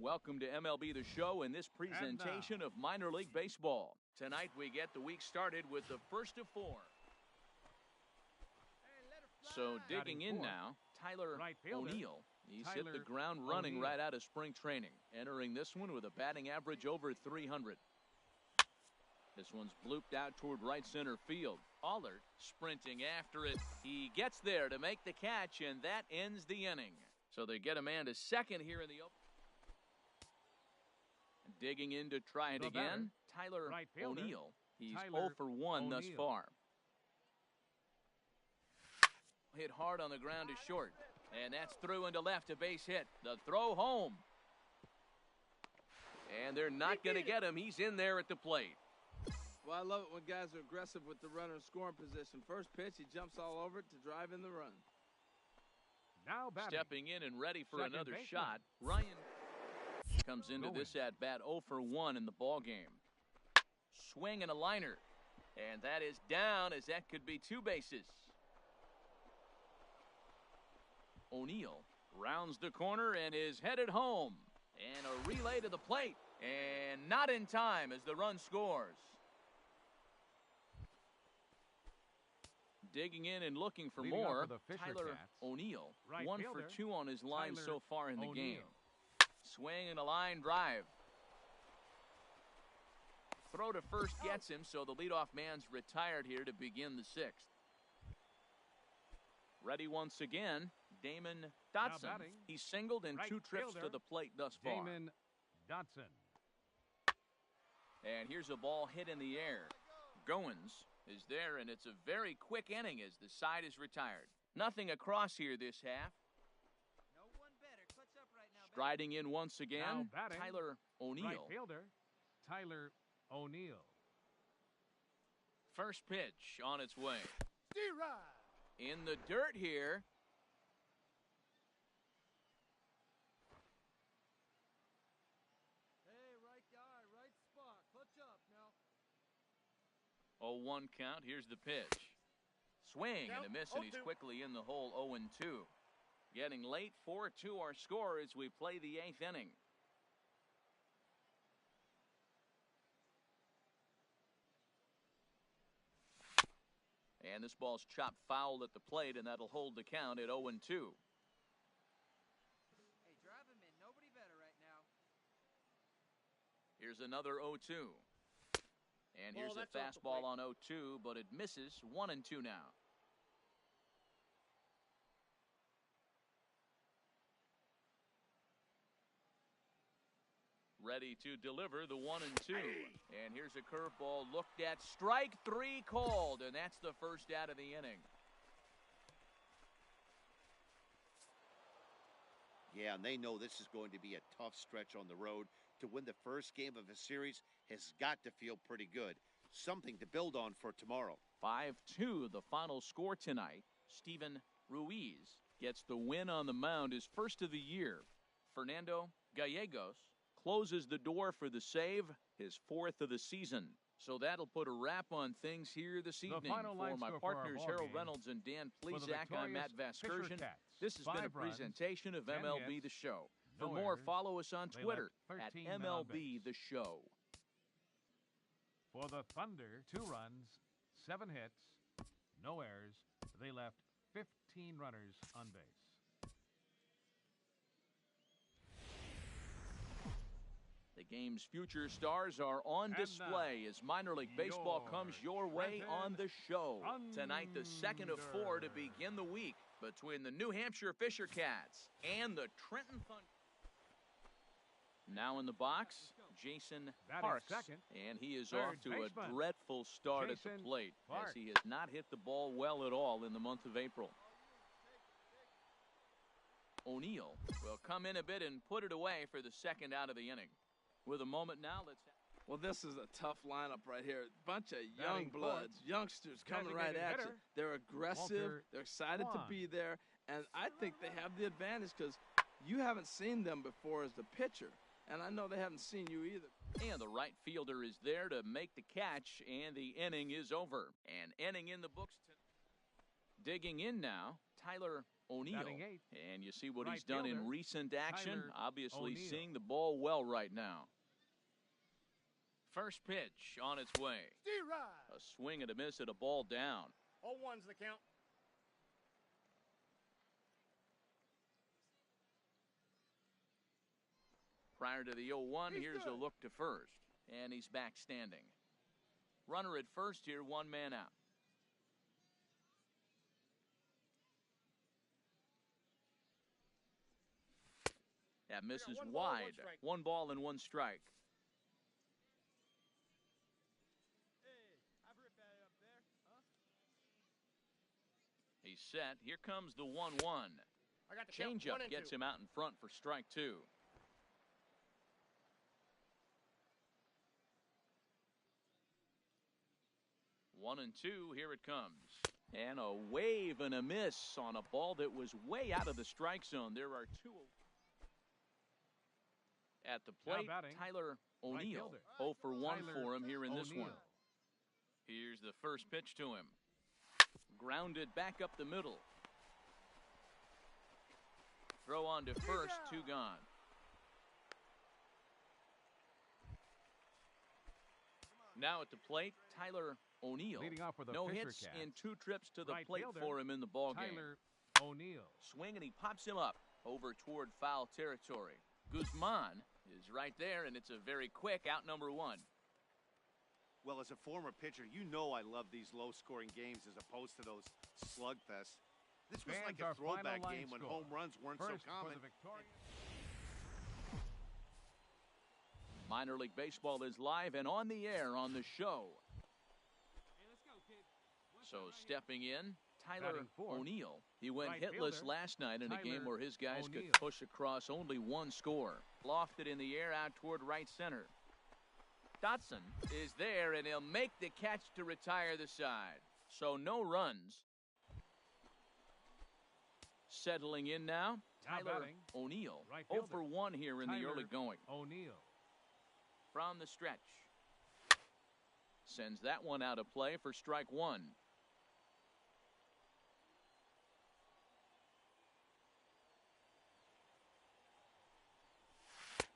Welcome to MLB The Show and this presentation of minor league baseball. Tonight we get the week started with the first of four. So digging in now, Tyler O'Neill. He's hit the ground running right out of spring training, entering this one with a batting average over 300. This one's blooped out toward right center field. Allard sprinting after it. He gets there to make the catch, and that ends the inning. So they get a man to second here in the open. Digging in to try it again, Tyler O'Neill. He's 0 for 1 thus far. Hit hard on the ground to short, and that's through into left, a base hit. The throw home. And they're not going to get him. He's in there at the plate. Well, I love it when guys are aggressive with the runner in scoring position. First pitch, he jumps all over it to drive in the run. Now batting. Stepping in and ready for another shot, Ryan comes into this at-bat 0 for 1 in the ball game. Swing and a liner. And that is down, as that could be two bases. O'Neill rounds the corner and is headed home. And a relay to the plate. And not in time as the run scores. Digging in and looking for more, Tyler O'Neill. 1 for 2 on his line so far in the game. Swing and a line drive. Throw to first gets him, so the leadoff man's retired here to begin the sixth. Ready once again, Damon Dotson. He's singled in 2 trips to the plate thus far. Damon Dotson. And here's a ball hit in the air. Goins is there, and it's a very quick inning as the side is retired. Nothing across here this half. Striding in once again, Tyler O'Neill. Right fielder, Tyler O'Neill. First pitch on its way. In the dirt here. Hey, right guy, right spot. Clutch up now. 0-1 count. Here's the pitch. Swing and a miss, and he's quickly in the hole. 0-2. Getting late, 4-2 our score as we play the 8th inning. And this ball's chopped foul at the plate, and that'll hold the count at 0-2. Hey, drive him in. Nobody better right now. Here's another 0-2. And here's a fastball on 0-2, but it misses. 1-2 now. Ready to deliver the 1-2. And here's a curveball looked at. Strike 3 called, and that's the first out of the inning. Yeah, and they know this is going to be a tough stretch on the road. To win the first game of a series has got to feel pretty good. Something to build on for tomorrow. 5-2 the final score tonight. Steven Ruiz gets the win on the mound, his first of the year. Fernando Gallegos closes the door for the save, his 4th of the season. So that'll put a wrap on things here this evening. For my partners Harold Reynolds and Dan Plezak, I'm Matt Vasgersian. This has been a presentation of MLB The Show. For more, follow us on Twitter at MLB The Show. For the Thunder, 2 runs, 7 hits, no errors. They left 15 runners on base. The game's future stars are on display as minor league baseball comes your way on the show. Tonight, the second of 4 to begin the week between the New Hampshire Fisher Cats and the Trenton Thunder. Now in the box, Jason Parks, and he is off to a dreadful start at the plate as he has not hit the ball well at all in the month of April. O'Neill will come in a bit and put it away for the second out of the inning. With a moment now, Well, this is a tough lineup right here. Bunch of young bloods, youngsters coming right at you. They're aggressive. They're excited to be there. And I think they have the advantage because you haven't seen them before as the pitcher. And I know they haven't seen you either. And the right fielder is there to make the catch, and the inning is over. An inning in the books. Digging in now, Tyler O'Neill. Batting eighth, And you see what right he's done in fielder, recent action. Tyler Obviously O'Neill. seeing the ball well right now. First pitch on its way. A swing and a miss at a ball down. 0-1's the count. Prior to the 0-1, here's a look to first. And he's back standing. Runner at first here, one man out. That misses one ball, one wide. strike. 1 ball and 1 strike. He's set. Here comes the 1-1. I got the count. Changeup 1 and gets 2. him out in front for strike 2. One and two, here it comes. And a wave and a miss on a ball that was way out of the strike zone. There are 2. At the plate, batting, Tyler O'Neill. fielder. 0 for 1 Tyler for him here in this O'Neill. one. Here's the first pitch to him. Grounded back up the middle. Throw on to first, 2 gone. Now at the plate, Tyler O'Neill. Leading off with a No Fisher hits catch. in 2 trips to the Right plate fielder, for him in the ballgame. Tyler O'Neill. Swing and he pops him up over toward foul territory. Guzman is right there, and it's a very quick out number 1. Well, as a former pitcher, you know I love these low-scoring games as opposed to those slugfests. This was Fans, like our a throwback final line game when score. home runs weren't First so common. for the victorious. Minor League Baseball is live and on the air on the show. So stepping in, Tyler Batting fourth, O'Neill. He went right hitless fielder, last night in a game Tyler where his guys O'Neill. could push across only 1 score. Lofted in the air out toward right center. Dotson is there, and he'll make the catch to retire the side. So no runs. Settling in now, Now Tyler batting, O'Neill. right 0 fielder, for 1 here in the Tyler early going. O'Neill. From the stretch. Sends that one out of play for strike 1.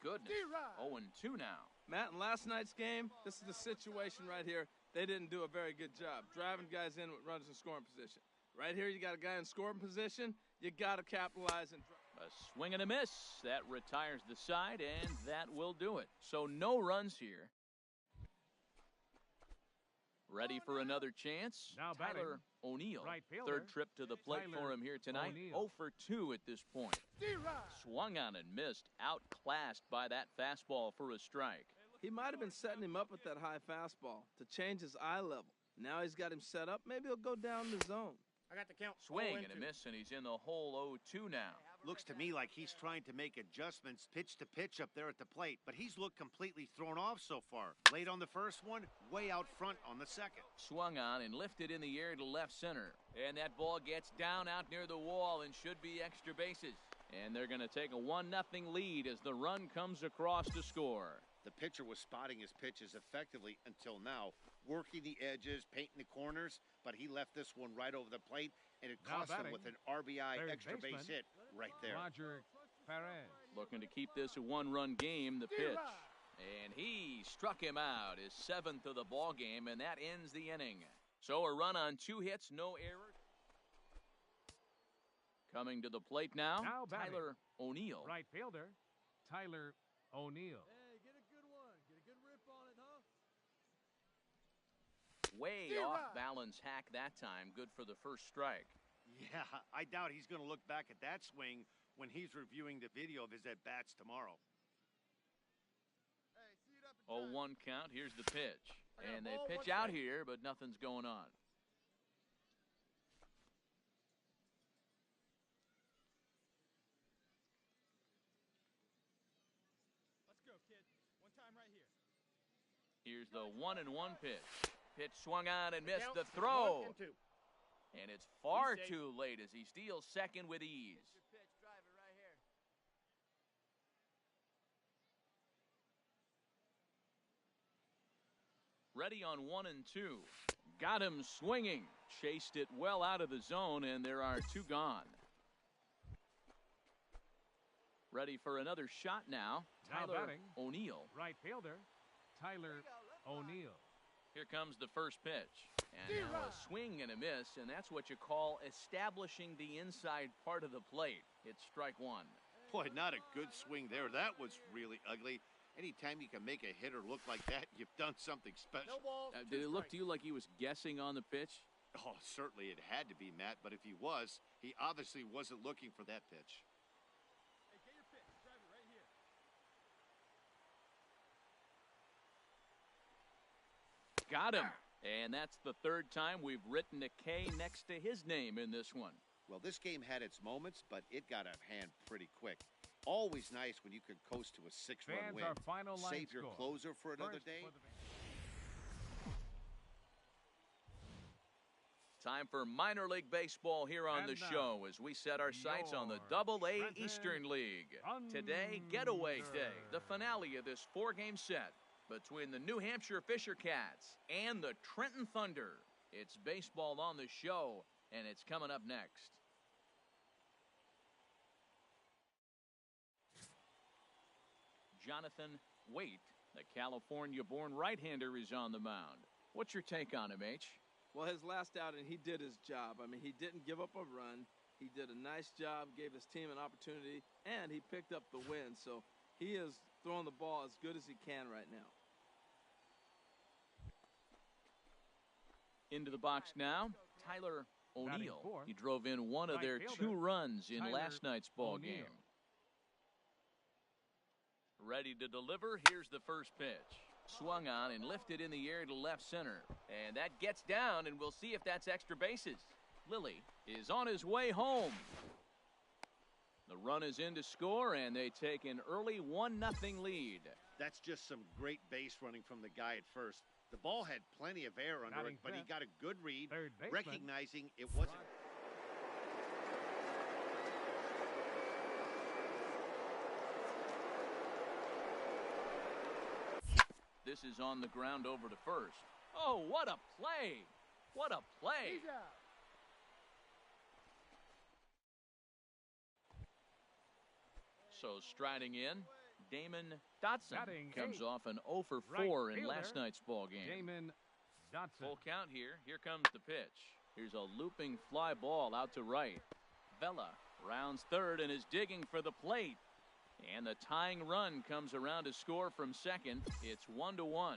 Goodness. 0-2 now. Matt, in last night's game, this is the situation right here. They didn't do a very good job driving guys in with runners in scoring position. Right here, you got a guy in scoring position. You got to capitalize and. A swing and a miss. That retires the side, and that will do it. So no runs here. Ready for another chance? Now Tyler batting, O'Neill. right fielder, Third trip to the plate Tyler for him here tonight. O'Neill. 0 for 2 at this point. Swung on and missed. Outclassed by that fastball for a strike. He might have been setting him up with that high fastball to change his eye level. Now he's got him set up. Maybe he'll go down the zone. I got the count. Swing 0 and a miss, and he's in the hole 0-2 now. Looks to me like he's trying to make adjustments pitch to pitch up there at the plate, but he's looked completely thrown off so far. Late on the first one, way out front on the second. Swung on and lifted in the air to left center. And that ball gets down out near the wall and should be extra bases. And they're going to take a 1-0 lead as the run comes across to score. The pitcher was spotting his pitches effectively until now, working the edges, painting the corners, but he left this one right over the plate, and it Now cost him batting, with an RBI third extra base baseman, hit right there. Roger Perez. Looking to keep this a 1-run game, the pitch. And he struck him out, his 7th of the ball game, and that ends the inning. So a run on 2 hits, no errors. Coming to the plate now, Now batting, Tyler O'Neill. Right fielder, Tyler O'Neill. Hey, get a good one. Get a good rip on it, huh? Way off balance hack that time. Good for the first strike. Yeah, I doubt he's going to look back at that swing when he's reviewing the video of his at-bats tomorrow. Hey, see it up and 0-1 count. Here's the pitch. I got a And they ball, pitch one out strike. here, but nothing's going on. Let's go, kid. One time right here. Here's the 1-1 pitch. Pitch swung on and missed Count, the throw. 1 and 2. And it's far He's safe. too late as he steals second with ease. Your pitch, drive it right here. Ready on 1 and 2. Got him swinging. Chased it well out of the zone, and there are 2 gone. Ready for another shot now. Now Tyler batting. O'Neill. Right fielder, Tyler O'Neill. Here comes the first pitch. And now a swing and a miss, and that's what you call establishing the inside part of the plate. It's strike one. Boy, not a good swing there. That was really ugly. Anytime you can make a hitter look like that, you've done something special. No balls. Did it look to you like he was guessing on the pitch? Oh, certainly it had to be, Matt, but if he was, he obviously wasn't looking for that pitch. Hey, get your pitch. Drive it right here. Got him. And that's the third time we've written a K next to his name in this one. Well, this game had its moments, but it got out of hand pretty quick. Always nice when you can coast to a 6-run Fans, win. our final line Save your score. closer for another First day. for the- Time for minor league baseball here on And the now, show as we set our sights on the your Double-A Trenton Eastern League. Today, Getaway Day, the finale of this 4-game set between the New Hampshire Fisher Cats and the Trenton Thunder. It's baseball on the show, and it's coming up next. Jonathan Waite, the California-born right-hander, is on the mound. What's your take on him, H? Well, his last outing, he did his job. I mean, he didn't give up a run. He did a nice job, gave his team an opportunity, and he picked up the win. So he is throwing the ball as good as he can right now. Into the box now, Tyler Batting O'Neill. fourth, He drove in one of right their fielder, 2 runs in Tyler last night's ball O'Neill. game. Ready to deliver. Here's the first pitch. Swung on and lifted in the air to left center. And that gets down, and we'll see if that's extra bases. Lilly is on his way home. The run is in to score, and they take an early 1-0 lead. That's just some great base running from the guy at first. The ball had plenty of air under Batting it, but he fifth, got a good read, third baseman, recognizing it wasn't. This is on the ground over to first. Oh, what a play! What a play! He's out. So striding in, Damon Dotson Batting comes 8. off an 0 for Right 4 in fielder, last night's ball game. Damon Dotson. Full count here. Here comes the pitch. Here's a looping fly ball out to right. Vela rounds third and is digging for the plate. And the tying run comes around to score from second. It's 1-1.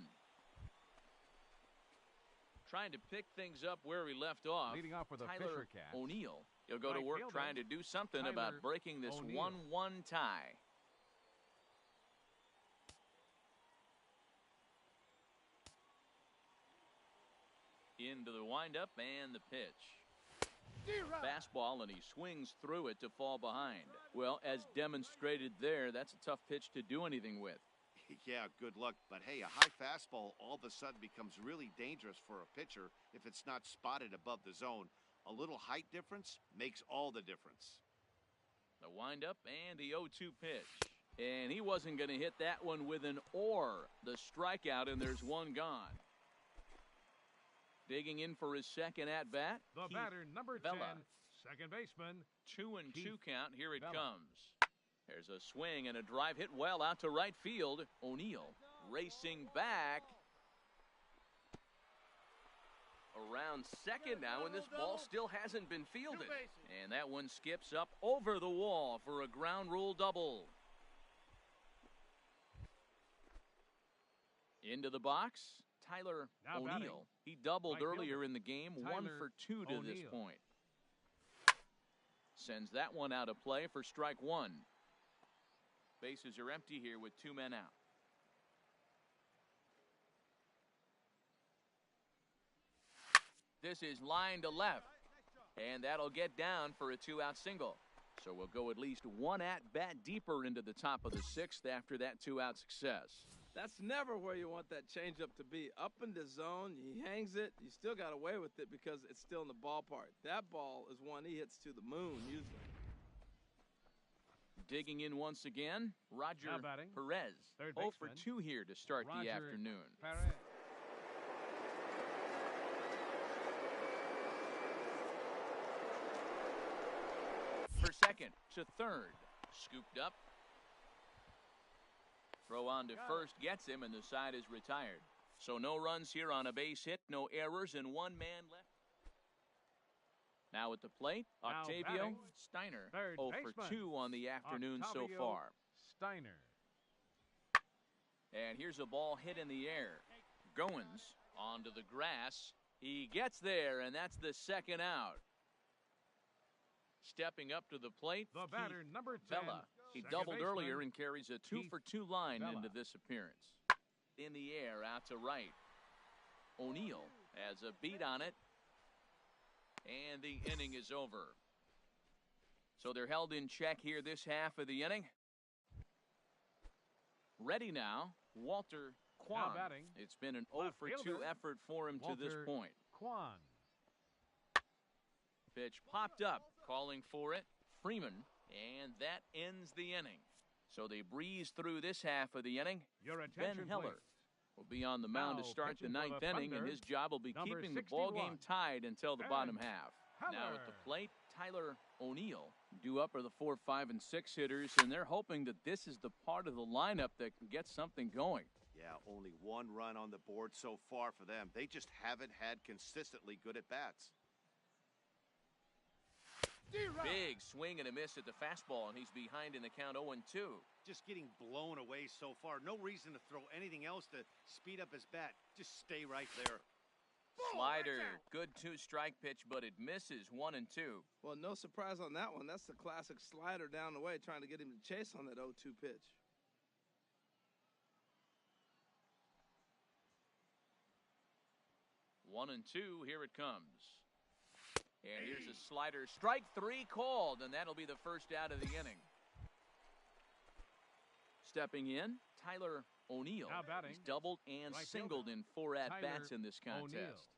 Trying to pick things up where we left off. Leading off with the Tyler Fisher Cats. O'Neill. He'll go to Right work fielder, trying to do something Tyler about breaking this O'Neill. 1-1 tie. Into the windup and the pitch. Fastball, and he swings through it to fall behind. Well, as demonstrated there, that's a tough pitch to do anything with. Yeah, good luck. But hey, a high fastball all of a sudden becomes really dangerous for a pitcher if it's not spotted above the zone. A little height difference makes all the difference. The windup and the 0-2 pitch. And he wasn't going to hit that one with an or. The strikeout, and there's one gone. Digging in for his second at-bat. The batter, number Vela. 10, second baseman. 2-2 Keith count. Here it Vela. comes. There's a swing and a drive hit well out to right field. O'Neill racing back. Around second now, and this ball still hasn't been fielded. And that one skips up over the wall for a ground rule double. Into the box, Tyler Now O'Neill. batting, He doubled right earlier fielder, in the game, 1 Tyler for 2 to this O'Neill. point. Sends that one out of play for strike 1. Bases are empty here with 2 men out. This is line to left, and that'll get down for a 2-out single. So we'll go at least 1 at-bat deeper into the top of the 6th after that 2-out success. That's never where you want that changeup to be. Up in the zone, he hangs it. You still got away with it because it's still in the ballpark. That ball is one he hits to the moon usually. Digging in once again, Roger Now batting, Perez. third 0 for baseman, 2 here to start the Roger afternoon. Perez. For second to third. Scooped up Throw on to first gets him, and the side is retired. So no runs here on a base hit, no errors, and one man left. Now at the plate, Octavio Steiner, 0 for 2 on the afternoon so far. Steiner. And here's a ball hit in the air. Goins onto the grass. He gets there, and that's the second out. Stepping up to the plate, the batter, number 10. Vela. He doubled earlier and carries a 2 for 2 line into this appearance. In the air, out to right. O'Neill has a beat on it. And the inning is over. So they're held in check here this half of the inning. Ready now, Walter Kwan. It's been an 0 for 2 effort for him to this point. Kwan. Pitch popped up, calling for it. Freeman, and that ends the inning. So they breeze through this half of the inning. Ben Heller will be on the mound to start the ninth inning, and his job will be keeping the ball game tied until the bottom half. Now at the plate, Tyler O'Neill. Due up are the 4, 5, and 6 hitters, and they're hoping that this is the part of the lineup that can get something going. Yeah, only one run on the board so far for them. They just haven't had consistently good at-bats. Big swing and a miss at the fastball, and he's behind in the count 0-2. Just getting blown away so far. No reason to throw anything else to speed up his bat. Just stay right there. Slider, good 2-strike pitch, but it misses 1-2. Well, no surprise on that one. That's the classic slider down the way, trying to get him to chase on that 0-2 pitch. 1-2, here it comes. And here's a slider. Strike 3 called, and that'll be the first out of the inning. Stepping in, Tyler O'Neill. He's doubled and singled in 4 at-bats in this contest.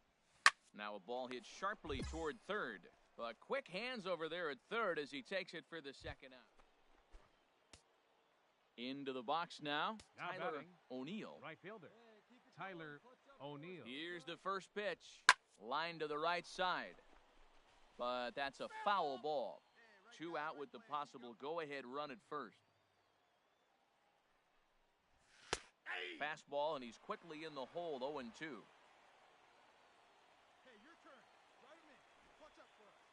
Now a ball hit sharply toward third. But quick hands over there at third as he takes it for the second out. Into the box now, Tyler O'Neill. Right fielder, Tyler O'Neill. Here's the first pitch. Line to the right side. But that's a foul ball. 2 out with the possible go-ahead run at first. Fastball, and he's quickly in the hole, 0-2. Hey, your turn. Drive him in. What's up for us?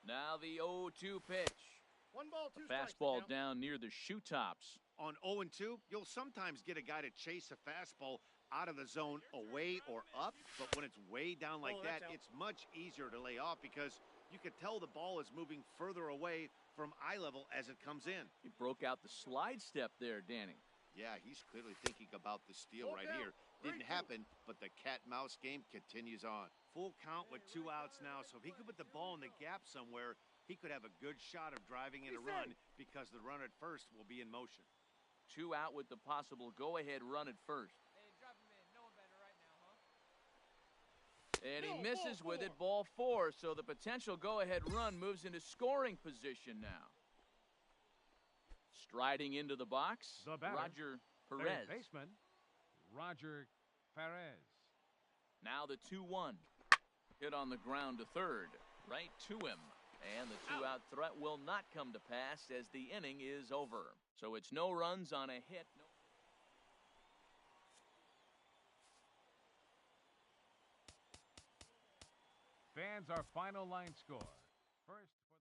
Now the 0-2 pitch. 1 ball, 2 strikes. Fastball down near the shoe tops. On 0-2, you'll sometimes get a guy to chase a fastball out of the zone away or up, but when it's way down like that, it's much easier to lay off because you can tell the ball is moving further away from eye level as it comes in. He broke out the slide step there, Danny. Yeah, he's clearly thinking about the steal right here. Didn't happen, but the cat-mouse game continues on. Full count with 2 outs now, so if he could put the ball in the gap somewhere, he could have a good shot of driving in a run because the runner at first will be in motion. 2 out with the possible go-ahead run at first. Hey, drop him in. No one better right now, huh? And he misses with it, ball 4. So the potential go-ahead run moves into scoring position now. Striding into the box, the batter, Roger Perez. Third baseman, Roger Perez. Now the 2-1. Hit on the ground to third. Right to him. And the 2-out threat will not come to pass as the inning is over. So it's no runs on a hit. Fans, our final line score. First for the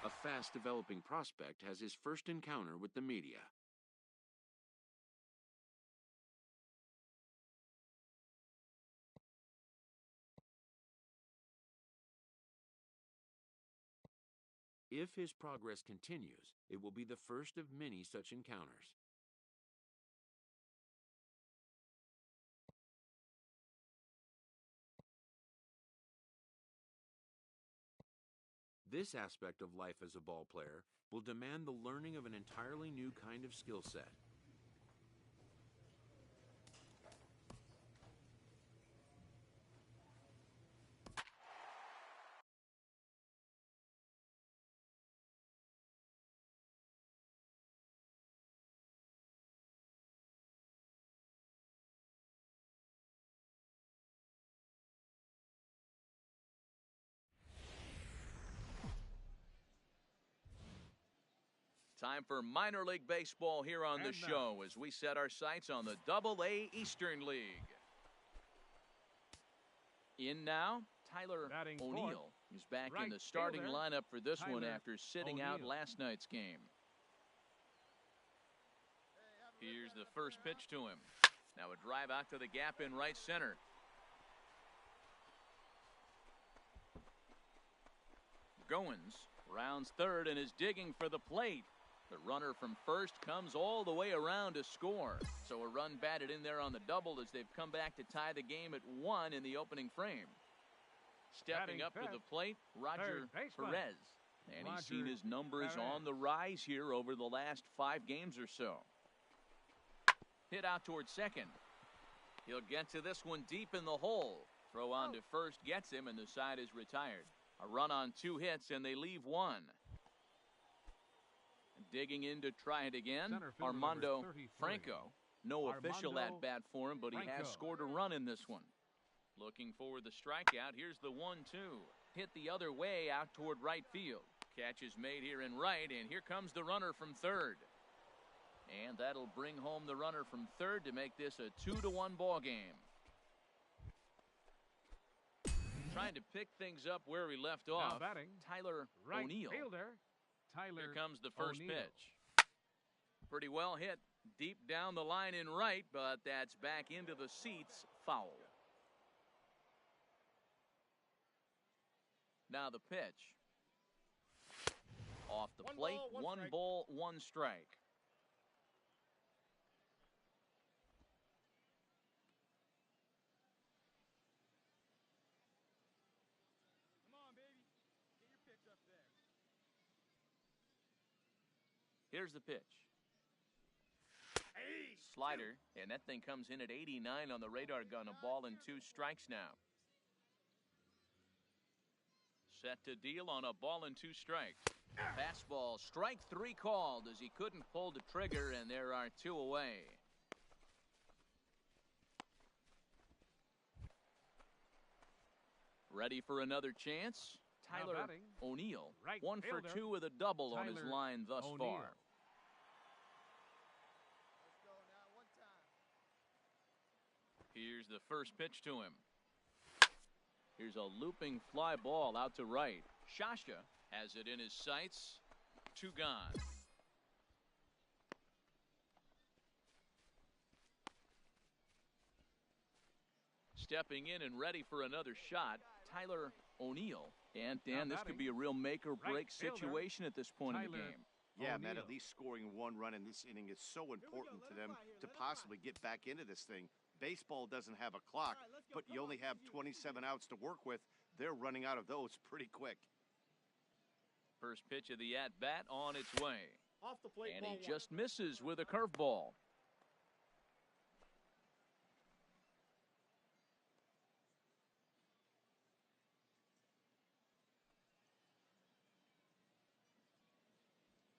A fast-developing prospect has his first encounter with the media. If his progress continues, it will be the first of many such encounters. This aspect of life as a ball player will demand the learning of an entirely new kind of skill set. Time for minor league baseball here on the show as we set our sights on the Double-A Eastern League. In now, Tyler O'Neill is back in the starting lineup for this one after sitting out last night's game. Here's the first pitch to him. Now a drive out to the gap in right center. Goins rounds third and is digging for the plate. The runner from first comes all the way around to score. So a run batted in there on the double as they've come back to tie the game at 1 in the opening frame. Stepping up to the plate, Roger Perez. And he's seen his numbers on the rise here over the last 5 games or so. Hit out towards second. He'll get to this one deep in the hole. Throw on to first gets him, and the side is retired. A run on 2 hits, and they leave 1. Digging in to try it again, Armando Franco. No official at-bat for him, but he has scored a run in this one. Looking for the strikeout. Here's the 1-2. Hit the other way out toward right field. Catch is made here in right, and here comes the runner from third. And that'll bring home the runner from third to make this a 2-1 ball game. Trying to pick things up where we left off. Tyler O'Neill. Here comes the first pitch. Pretty well hit deep down the line in right, but that's back into the seats, foul. Now the pitch. Off the plate, 1 ball, 1 strike. Come on, baby. Get your pitch up there. Here's the pitch. Slider, and that thing comes in at 89 on the radar gun. A ball and 2 strikes now. Set to deal on a ball and 2 strikes. Fastball, strike 3 called as he couldn't pull the trigger, and there are 2 away. Ready for another chance? Tyler O'Neill, 1 for 2 with a double on his line thus far. Let's go now, 1 time. Here's the first pitch to him. Here's a looping fly ball out to right. Shasha has it in his sights. 2 gone. Stepping in and ready for another shot, Tyler O'Neill. And Dan, this could be a real make-or-break situation at this point in the game. Yeah, man, at least scoring 1 run in this inning is so important to them to possibly get back into this thing. Baseball doesn't have a clock, but you only have 27 outs to work with. They're running out of those pretty quick. First pitch of the at-bat on its way. Off the plate, And ball he 1. just misses with a curveball.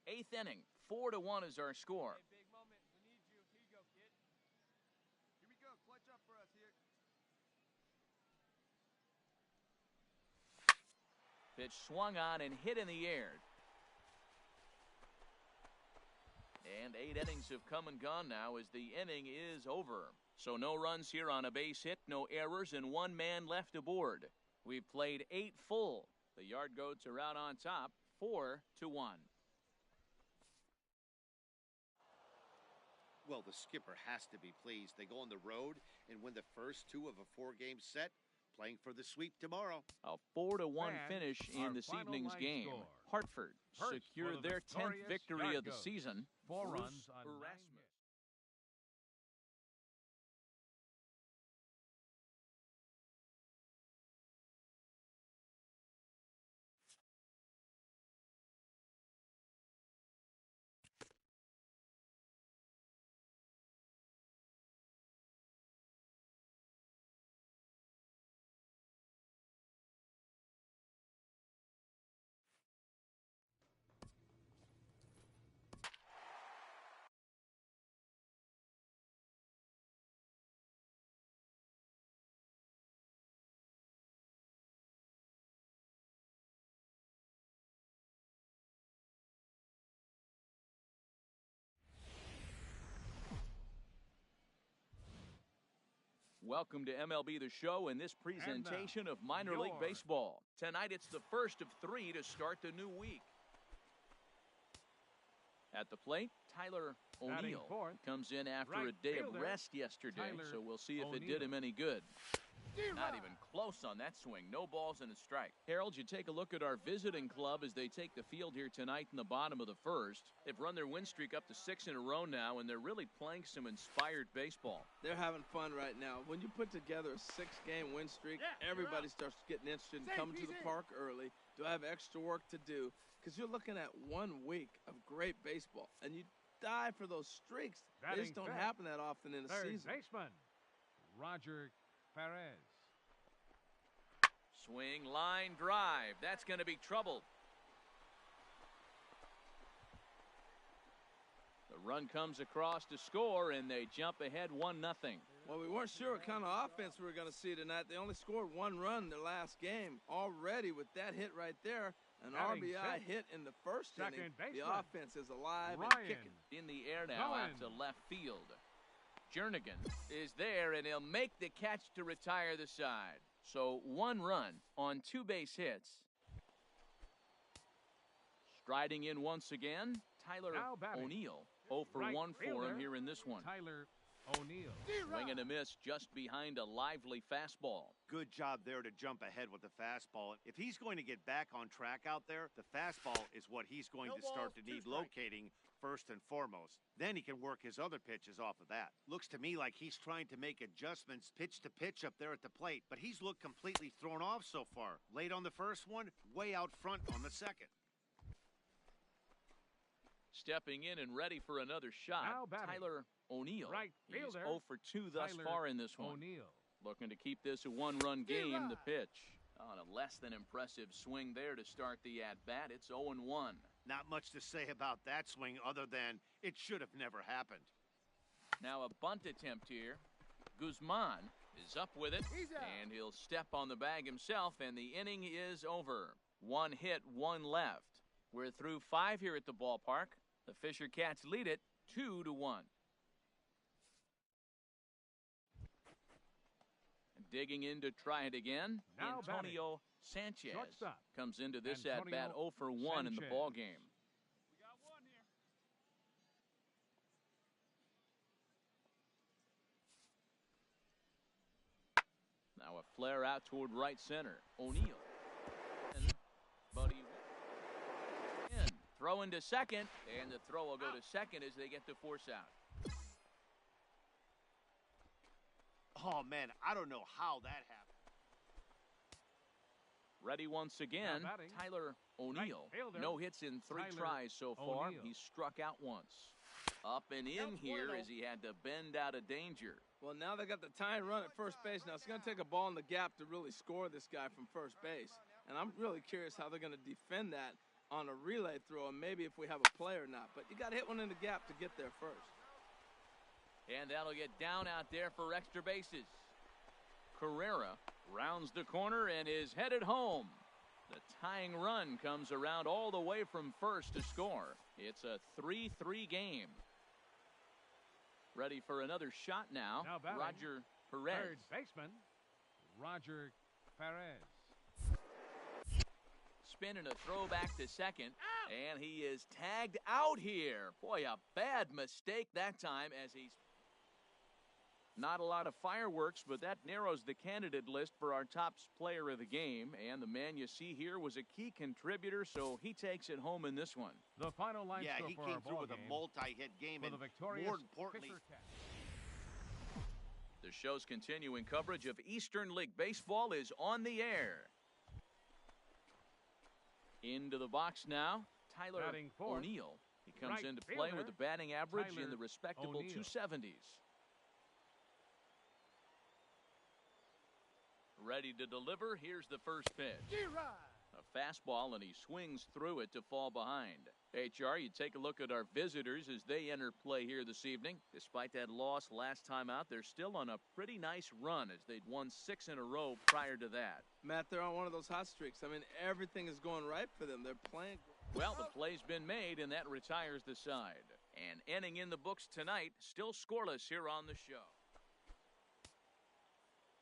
Eighth inning, 4-1 is our score. Hey, big moment. We need you. Here you go, kid. Here we go. Clutch up for us here. Pitch swung on and hit in the air. And 8 innings have come and gone now as the inning is over. So no runs here on a base hit, no errors, and 1 man left aboard. We've played 8 full. The Yard Goats are out on top, 4-1. Well, the skipper has to be pleased. They go on the road and win the first 2 of a 4-game set, playing for the sweep tomorrow. A 4-1 finish in this evening's game. Hartford secured their 10th victory of the season. 4 runs on 9 Erasmus. hits. Welcome to MLB The Show and this presentation of minor league baseball. Tonight it's the first of 3 to start the new week. At the plate, Tyler O'Neill comes in after a day of rest yesterday, so we'll see if it did him any good. Not even close on that swing. No balls and a strike. Harold, you take a look at our visiting club as they take the field here tonight in the bottom of the first. They've run their win streak up to 6 in a row now, and they're really playing some inspired baseball. They're having fun right now. When you put together a 6-game win streak, everybody starts getting interested in coming to the park early. Do I have extra work to do? Because you're looking at 1 week of great baseball, and you die for those streaks. They just don't happen that often in a season. Third baseman, Roger Perez. Swing, line, drive. That's going to be trouble. The run comes across to score, and they jump ahead 1-0. Well, we weren't sure what kind of offense we were going to see tonight. They only scored 1 run in their last game. Already with that hit right there, an RBI hit in the first inning. The offense is alive and kicking. In the air now out to left field. Jernigan is there, and he'll make the catch to retire the side. So 1 run on 2 base hits. Striding in once again, Tyler O'Neill. 0 for 1 for him here in this one. Tyler O'Neill. Swing and a miss just behind a lively fastball. Good job there to jump ahead with the fastball. If he's going to get back on track out there, the fastball is what he's going to start to need locating first and foremost. Then he can work his other pitches off of that. Looks to me like he's trying to make adjustments pitch to pitch up there at the plate, but he's looked completely thrown off so far. Late on the first one, way out front on the second. Stepping in and ready for another shot, Tyler O'Neill. He's 0 for 2 thus far in this one. Looking to keep this a 1-run game. The pitch on a less than impressive swing there to start the at-bat. It's 0-1. Not much to say about that swing other than it should have never happened. Now a bunt attempt here. Guzman is up with it, and he'll step on the bag himself, and the inning is over. 1 hit, 1 left. We're through 5 here at the ballpark. The Fisher Cats lead it 2-1. Digging in to try it again, Antonio Sanchez comes into this at-bat 0 for 1 in the ball game. We got 1 here. Now a flare out toward right center. O'Neill. Buddy in. Throw into second, and the throw will go to second as they get the force out. Oh, man, I don't know how that happened. Ready once again, Tyler O'Neill. No hits in 3 tries so far. He's struck out once. Up and in here as he had to bend out of danger. Well, now they got the tying run at first base. Now it's going to take a ball in the gap to really score this guy from first base. And I'm really curious how they're going to defend that on a relay throw, and maybe if we have a play or not. But you got to hit one in the gap to get there first. And that'll get down out there for extra bases. Carrera rounds the corner and is headed home. The tying run comes around all the way from first to score. It's a 3-3 game. Ready for another shot now Roger Perez. Third baseman, Roger Perez. Spin and a throw back to second, and he is tagged out here. Boy, a bad mistake that time as he's not a lot of fireworks, but that narrows the candidate list for our top player of the game. And the man you see here was a key contributor, so he takes it home in this one. The final line score he for came our through ball with a multi-hit game, and more importantly, the show's continuing coverage of Eastern League Baseball is on the air. Into the box now, Tyler O'Neill. He comes into play with a batting average in the respectable 270s. Ready to deliver. Here's the first pitch. A fastball, and he swings through it to fall behind. HR, you take a look at our visitors as they enter play here this evening. Despite that loss last time out, they're still on a pretty nice run as they'd won 6 in a row prior to that. Matt, they're on one of those hot streaks. I mean, everything is going right for them. They're playing. Well, the play's been made, and that retires the side. And ending in the books tonight, still scoreless here on the show.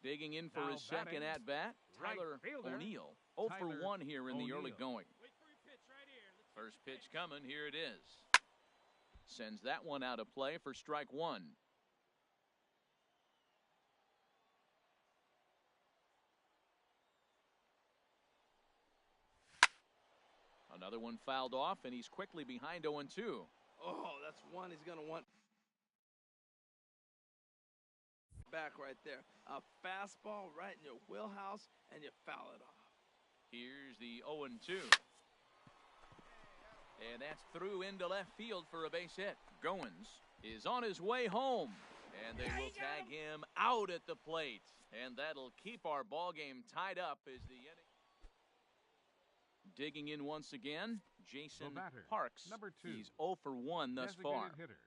Digging in for Now his second batting, at-bat, right Tyler fielder, O'Neill. 0 for Tyler 1 here in the early O'Neill. going. Wait for your pitch right here. First pitch coming. Here it is. Sends that one out of play for strike one. Another one fouled off, and he's quickly behind 0-2. Oh, that's one he's going to want back right there. A fastball right in your wheelhouse, and you foul it off. Here's the 0-2. And that's through into left field for a base hit. Goins is on his way home, and they will tag him out at the plate. And that'll keep our ball game tied up as the inning. Digging in once again, Jason batter, Parks. number 2. He's 0 for 1 thus far. Designated hitter,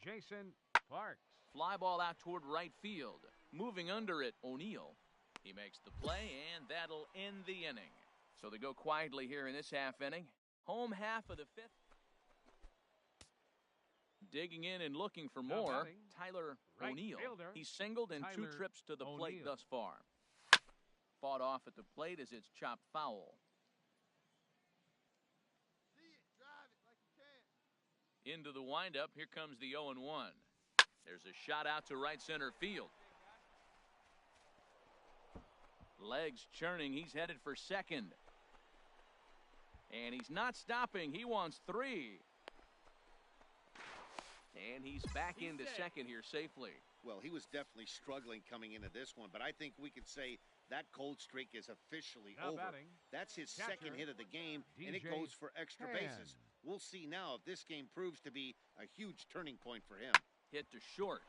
Jason Parks. Fly ball out toward right field. Moving under it, O'Neill. He makes the play, and that'll end the inning. So they go quietly here in this half inning. Home half of the fifth. Digging in and looking for Now more, batting, Tyler right O'Neill. fielder, He's singled in 2 Tyler trips to the plate O'Neill. thus far. Fought off at the plate as it's chopped foul. Into the windup, here comes the 0-1. There's a shot out to right center field. Legs churning, he's headed for second. And he's not stopping, he wants 3. And he's back into second here safely. Well, he was definitely struggling coming into this one, but I think we could say that cold streak is officially Now over. batting, That's his catcher, second hit of the game, and it DJ goes for extra bases. Tan. We'll see now if this game proves to be a huge turning point for him. Hit to short.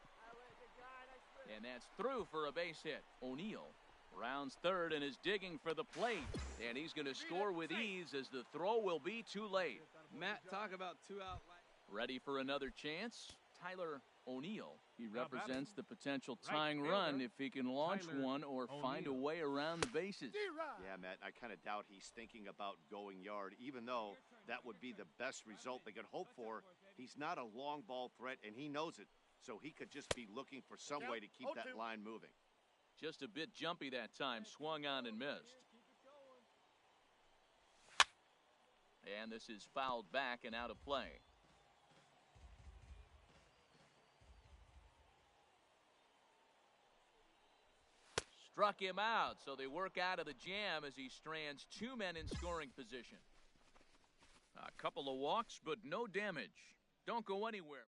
And that's through for a base hit. O'Neill rounds third and is digging for the plate. And he's going to score with ease as the throw will be too late. Matt, talk about 2 out. Ready for another chance? Tyler O'Neill. He Now represents the potential right tying fielder, run if he can launch Tyler one or find a O'Neill. way around the bases. Yeah, Matt, I kind of doubt he's thinking about going yard, even though that would be the best result they could hope for. He's not a long ball threat, and he knows it, so he could just be looking for some way to keep that line moving. Just a bit jumpy that time, swung on and missed. And this is fouled back and out of play. Struck him out, so they work out of the jam as he strands 2 men in scoring position. A couple of walks, but no damage. Don't go anywhere.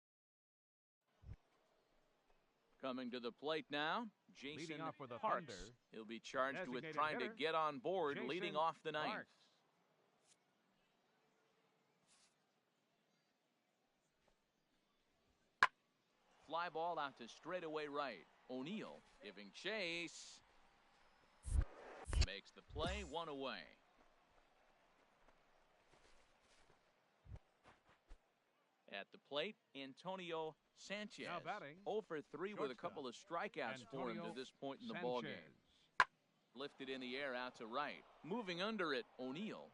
Coming to the plate now, Jason Leading off with the Parks. Thunder, He'll be charged with designated trying to hitter, get on board, Jason leading off the ninth. Parks. Fly ball out to straightaway right. O'Neill giving chase. Makes the play, 1 away. At the plate, Antonio Sanchez. Now batting, 0 for 3 with a shortstop, couple of strikeouts for him Antonio to this point in the Sanchez. ballgame. Lifted in the air out to right. Moving under it, O'Neill.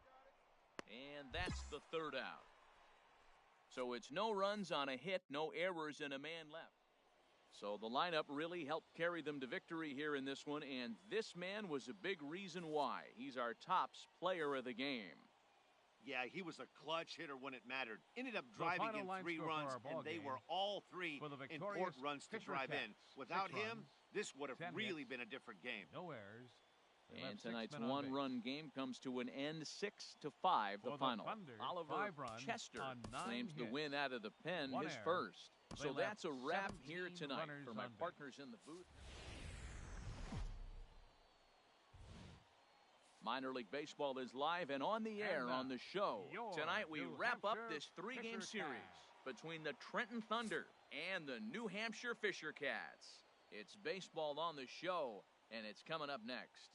And that's the 3rd out. So it's no runs on a hit, no errors, and a man left. So the lineup really helped carry them to victory here in this one, and this man was a big reason why. He's our tops player of the game. Yeah, he was a clutch hitter when it mattered. Ended up The driving final in line 3 score for runs, our ball and they game were all 3 for the important victorious runs to Fisher drive in. Cats, Without 6 him, runs, this would have 10 really hits, been a different game. no errors. They And left 6 tonight's men on base. one-run game comes to an end, 6-5, For the final. Thunder, Oliver 5 runs Chester on 9 claims the hits, win out of the pen, 1 his error. first. They So left that's a wrap 17 here tonight runners for my on base. partners in the booth. Minor League Baseball is live and on the air on the show. your Tonight we New wrap up Hampshire this 3-game Fisher series Cats. between the Trenton Thunder and the New Hampshire Fisher Cats. It's baseball on the show, and it's coming up next.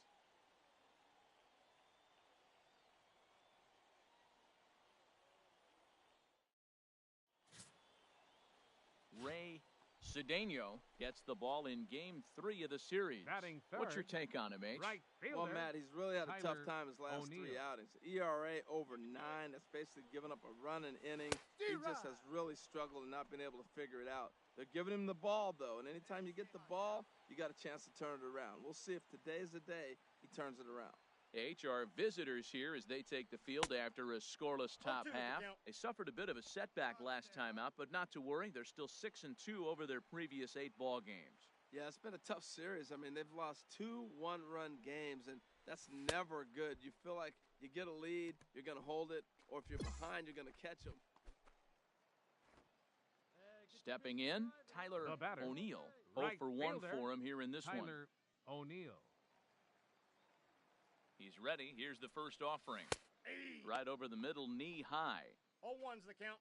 Ray Cedeno gets the ball in Game 3 of the series. Batting What's your third, take on him, H? Right fielder, Well, Matt, he's really had a tough Tyler time his last O'Neill. 3 outings. ERA over 9. That's basically giving up a run an inning. He just has really struggled and not been able to figure it out. They're giving him the ball, though, and anytime you get the ball, you got a chance to turn it around. We'll see if today's the day he turns it around. HR visitors here as they take the field after a scoreless top half. They suffered a bit of a setback last time out, but not to worry. They're still 6-2 over their previous 8 ball games. Yeah, it's been a tough series. I mean, they've lost 2 one-run games, and that's never good. You feel like you get a lead, you're going to hold it, or if you're behind, you're going to catch them. Stepping in, Tyler O'Neill. 0 for 1 for him here in this one. Tyler O'Neill. He's ready. Here's the first offering. Right over the middle, knee high. 0-1's the count.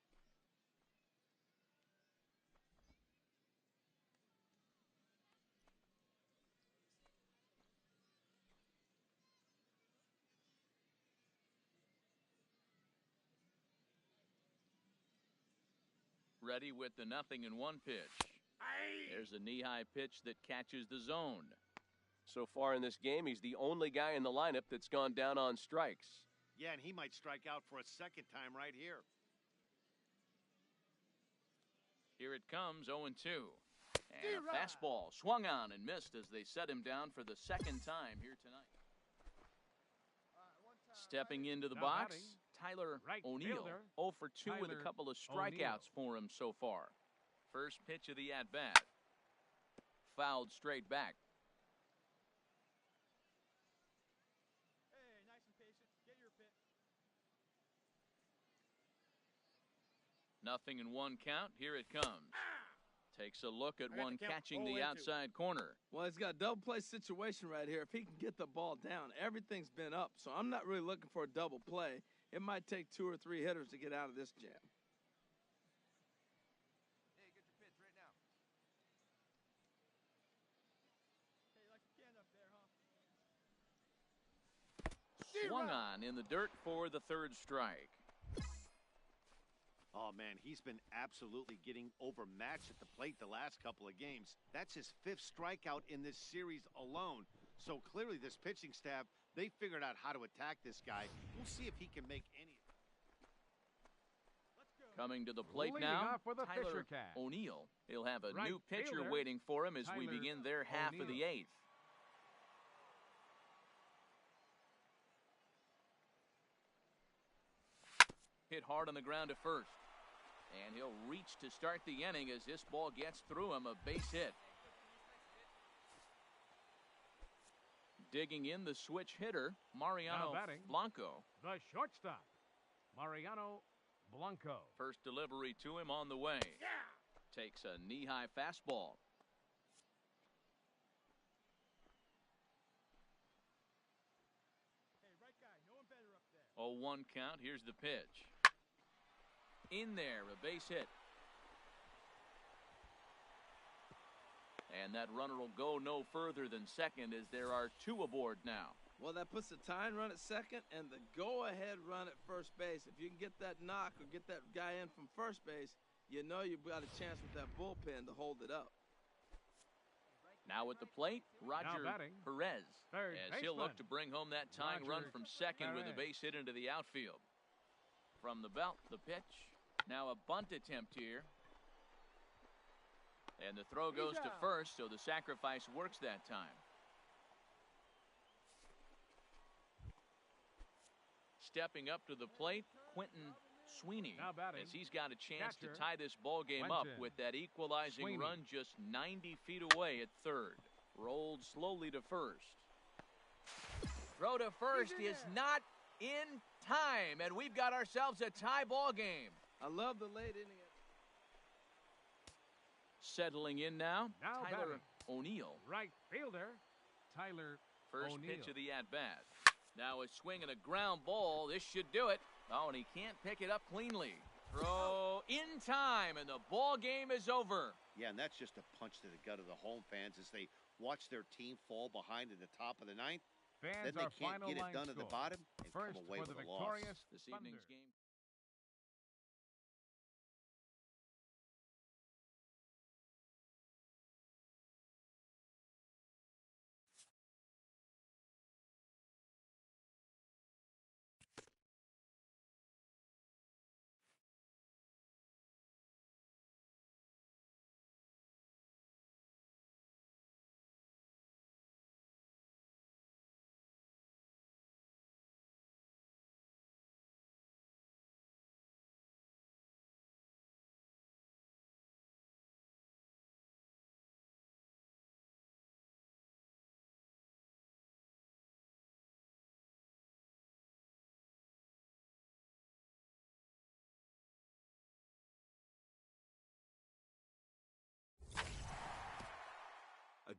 Ready with the 0-1 pitch. There's a knee-high pitch that catches the zone. So far in this game, he's the only guy in the lineup that's gone down on strikes. Yeah, and he might strike out for a second time right here. Here it comes, 0-2. And a fastball swung on and missed as they set him down for the second time here tonight. Stepping into the box, Tyler O'Neill. 0 for 2 with a couple of strikeouts for him so far. First pitch of the at-bat. Fouled straight back. Hey, nice and patient. Get your pit. 0-1 count. Here it comes. Takes a look at one catching the outside corner. Well, he's got a double play situation right here. If he can get the ball down, everything's been up. So I'm not really looking for a double play. It might take 2 or 3 hitters to get out of this jam. Hey, get your pitch right now. Hey, you like the can up there, huh? Swung on in the dirt for the third strike. Oh, man, he's been absolutely getting overmatched at the plate the last couple of games. That's his 5th strikeout in this series alone. So clearly this pitching staff, they figured out how to attack this guy. We'll see if he can make any. Coming to the plate now, Tyler O'Neill. He'll have a new pitcher waiting for him as we begin their half of the 8th. Hit hard on the ground to first. And he'll reach to start the inning as this ball gets through him, a base hit. Digging in the switch hitter, Mariano Blanco. The shortstop, Mariano Blanco. First delivery to him on the way. Takes a knee-high fastball. Hey, right guy. No one better up there. 0-1 count. Here's the pitch. In there, a base hit. And that runner will go no further than second as there are 2 aboard now. Well, that puts the tying run at second and the go-ahead run at first base. If you can get that knock or get that guy in from first base, you know you've got a chance with that bullpen to hold it up. Now at the plate, Roger Perez. As he'll look to bring home that tying run from second with a base hit into the outfield. From the belt, the pitch. Now a bunt attempt here. And the throw goes to first, so the sacrifice works that time. Stepping up to the plate, Quentin Sweeney, as he's got a chance to tie this ball game up with that equalizing run just 90 feet away at third. Rolled slowly to first. Throw to first is not in time, and we've got ourselves a tie ball game. I love the late inning. Settling in now, Tyler O'Neill. Right fielder, Tyler First O'Neill. pitch of the at-bat. Now a swing and a ground ball. This should do it. Oh, and he can't pick it up cleanly. Throw in time, and the ball game is over. Yeah, and that's just a punch to the gut of the home fans as they watch their team fall behind in the top of the 9th. Fans then they can't get it done score. at the bottom and First come away for the with a loss. This evening's game.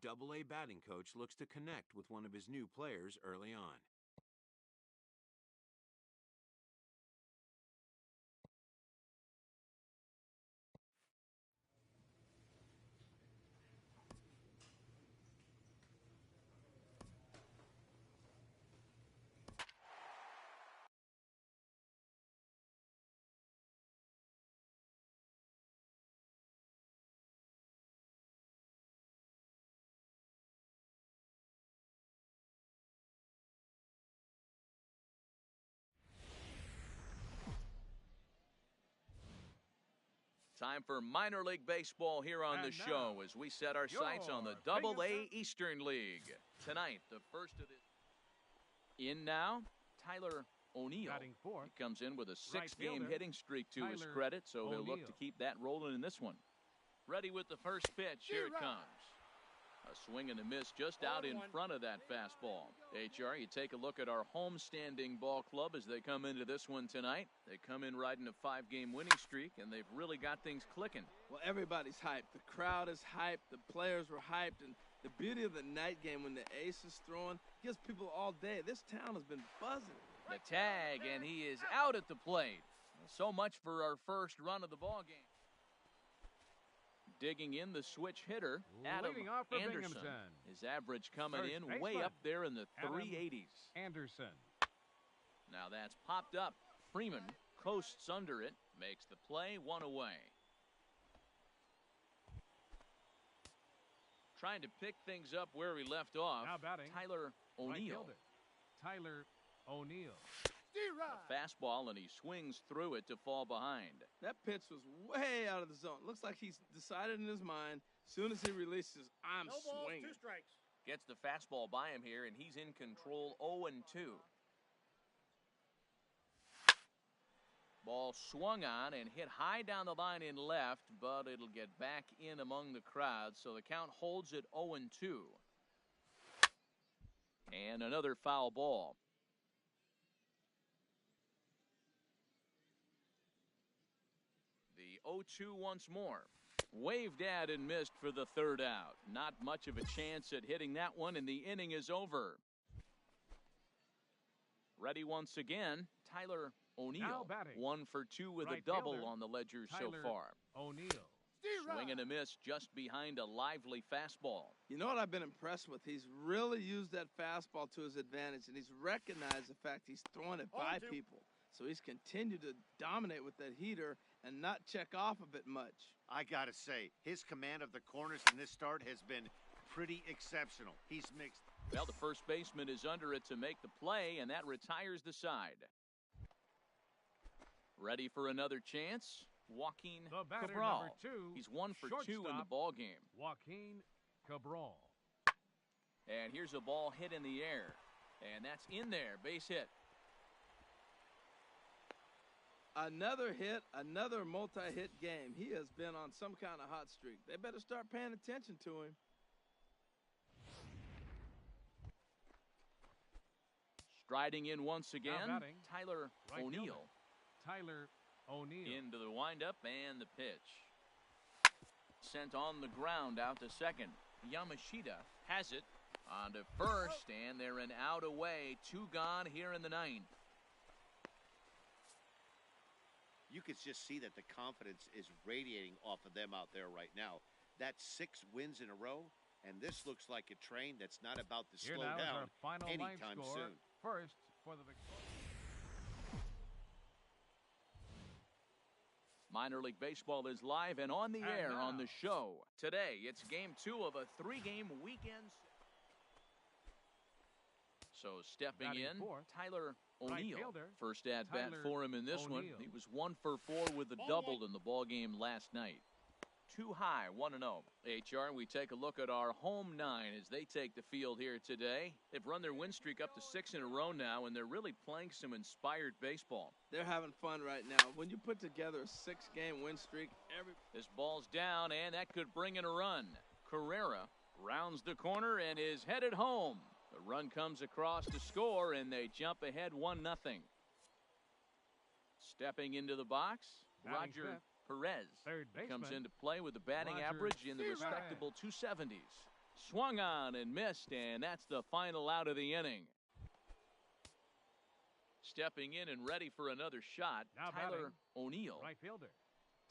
A AA batting coach looks to connect with one of his new players early on. Time for minor league baseball here on the show as we set our sights on the AA Eastern League. Tonight, the first of this. In now, Tyler O'Neill. He comes in with a 6-game hitting streak to his credit, so he'll look to keep that rolling in this one. Ready with the first pitch. Here it comes. A swing and a miss just out in front of that fastball. HR, you take a look at our homestanding ball club as they come into this one tonight. They come in riding a 5-game winning streak, and they've really got things clicking. Well, everybody's hyped. The crowd is hyped. The players were hyped. And the beauty of the night game when the ace is throwing gives people all day. This town has been buzzing. The tag, and he is out at the plate. So much for our first run of the ball game. Digging in the switch hitter, Adam Anderson. His average coming in way up there in the 380s. Anderson. Now that's popped up. Freeman coasts under it, makes the play, 1 away. Trying to pick things up where we left off. Now batting, Tyler O'Neill. Tyler O'Neill. A fastball, and he swings through it to fall behind. That pitch was way out of the zone. Looks like he's decided in his mind, as soon as he releases, I'm no balls, swinging. 2 strikes. Gets the fastball by him here, and he's in control, 0-2. Ball swung on and hit high down the line in left, but it'll get back in among the crowd, so the count holds at 0-2. And another foul ball. The 0-2 once more. Waved at and missed for the 3rd out. Not much of a chance at hitting that one, and the inning is over. Ready once again, Tyler O'Neill. 1 for 2 with a double on the ledger so far. O'Neill. Swing and a miss just behind a lively fastball. You know what I've been impressed with? He's really used that fastball to his advantage, and he's recognized the fact he's throwing it by people. So he's continued to dominate with that heater and not check off of it much. I got to say, his command of the corners in this start has been pretty exceptional. He's mixed. Well, the first baseman is under it to make the play, and that retires the side. Ready for another chance? Joaquin Cabral. He's 1 for 2 in the ball game. Joaquin Cabral. And here's a ball hit in the air. And that's in there. Base hit. Another hit, another multi-hit game. He has been on some kind of hot streak. They better start paying attention to him. Striding in once again, Tyler O'Neill. Tyler O'Neill. Into the windup and the pitch. Sent on the ground out to second. Yamashita has it on to first, and they're an out away. 2 gone here in the 9th. You could just see that the confidence is radiating off of them out there right now. That's 6 wins in a row, and this looks like a train that's not about to slow down anytime soon. First for the victory. Minor League Baseball is live and on the air on the show. Today, it's game 2 of a 3-game weekend. So stepping in, Tyler O'Neill. First at-bat for him in this one. He was 1 for 4 with a double in the ball game last night. Too high, 1-0. HR, we take a look at our home 9 as they take the field here today. They've run their win streak up to 6 in a row now, and they're really playing some inspired baseball. They're having fun right now. When you put together a 6-game win streak, this ball's down, and that could bring in a run. Carrera rounds the corner and is headed home. The run comes across to score, and they jump ahead 1-0. Stepping into the box, Roger Perez comes into play with a batting average in the respectable 270s. Swung on and missed, and that's the final out of the inning. Stepping in and ready for another shot, Now Tyler O'Neill. Right fielder,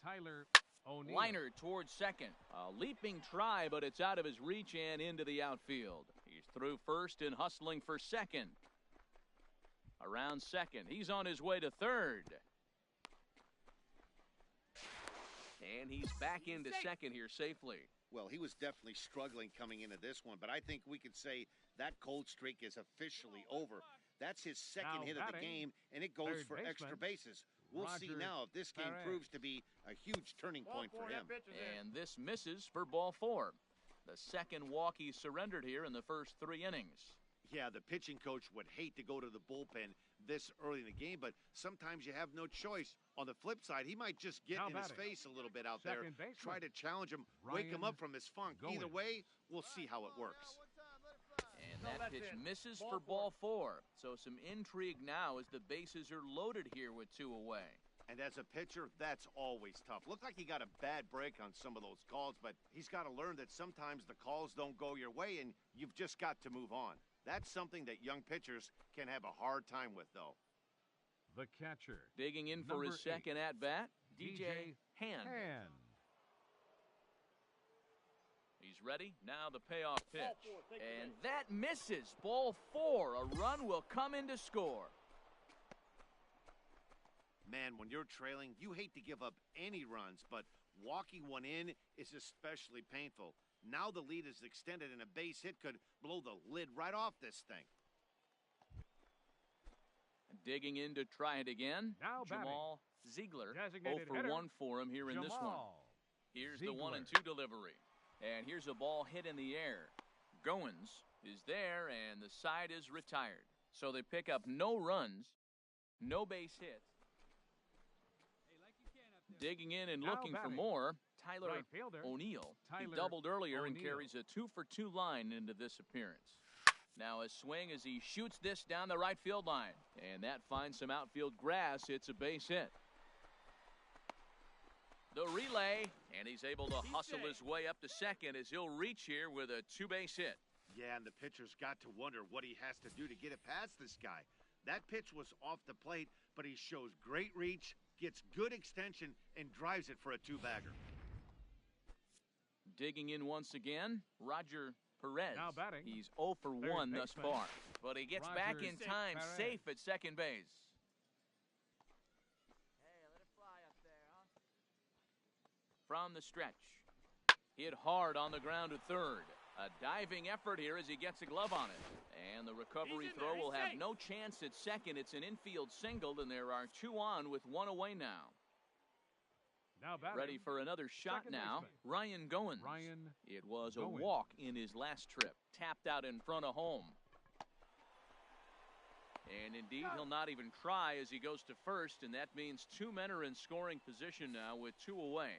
Tyler O'Neill. Liner towards second. A leaping try, but it's out of his reach and into the outfield. He's through first and hustling for second. Around second. He's on his way to third. And he's back into second here safely. Well, he was definitely struggling coming into this one, but I think we could say that cold streak is officially over. That's his second hit of the game, and it goes for extra bases. We'll see now if this game proves to be a huge turning point for him. And this misses for ball 4. The second walk he surrendered here in the first 3 innings. Yeah, the pitching coach would hate to go to the bullpen this early in the game, but sometimes you have no choice. On the flip side, he might just get in his face a little bit out there, try to challenge him, wake him up from his funk. Either way, we'll see how it works. And that pitch misses for ball 4. So some intrigue now as the bases are loaded here with 2 away. And as a pitcher, that's always tough. Looked like he got a bad break on some of those calls, but he's got to learn that sometimes the calls don't go your way, and you've just got to move on. That's something that young pitchers can have a hard time with, though. The catcher. Digging in for his second at-bat, DJ Hand. He's ready. Now the payoff pitch. And that misses. Ball 4. A run will come in to score. Man, when you're trailing, you hate to give up any runs, but walking one in is especially painful. Now the lead is extended, and a base hit could blow the lid right off this thing. Digging in to try it again. Now Jamal Ziegler. 0 for hitter, 1 for him here in this one. Here's the 1-2 delivery. And here's a ball hit in the air. Goins is there, and the side is retired. So they pick up no runs, no base hits. Digging in and looking for more, Tyler O'Neill. He doubled earlier and carries a 2 for 2 line into this appearance. Now a swing as he shoots this down the right field line. And that finds some outfield grass. It's a base hit. The relay, and he's able to hustle his way up to second as he'll reach here with a 2-base hit. Yeah, and the pitcher's got to wonder what he has to do to get it past this guy. That pitch was off the plate, but he shows great reach, gets good extension, and drives it for a 2-bagger. Digging in once again, Roger Perez. Now batting. He's 0 for 1 thus far, but he gets back in time, safe at second base. Hey, let it fly up there, huh? From the stretch, hit hard on the ground to third. A diving effort here as he gets a glove on it. And the recovery throw will have no chance at second. It's an infield single, and there are 2 on with 1 away now. Ready for another shot now, Ryan Goins. It was a walk in his last trip. Tapped out in front of home. And indeed, he'll not even try as he goes to first, and that means 2 men are in scoring position now with 2 away.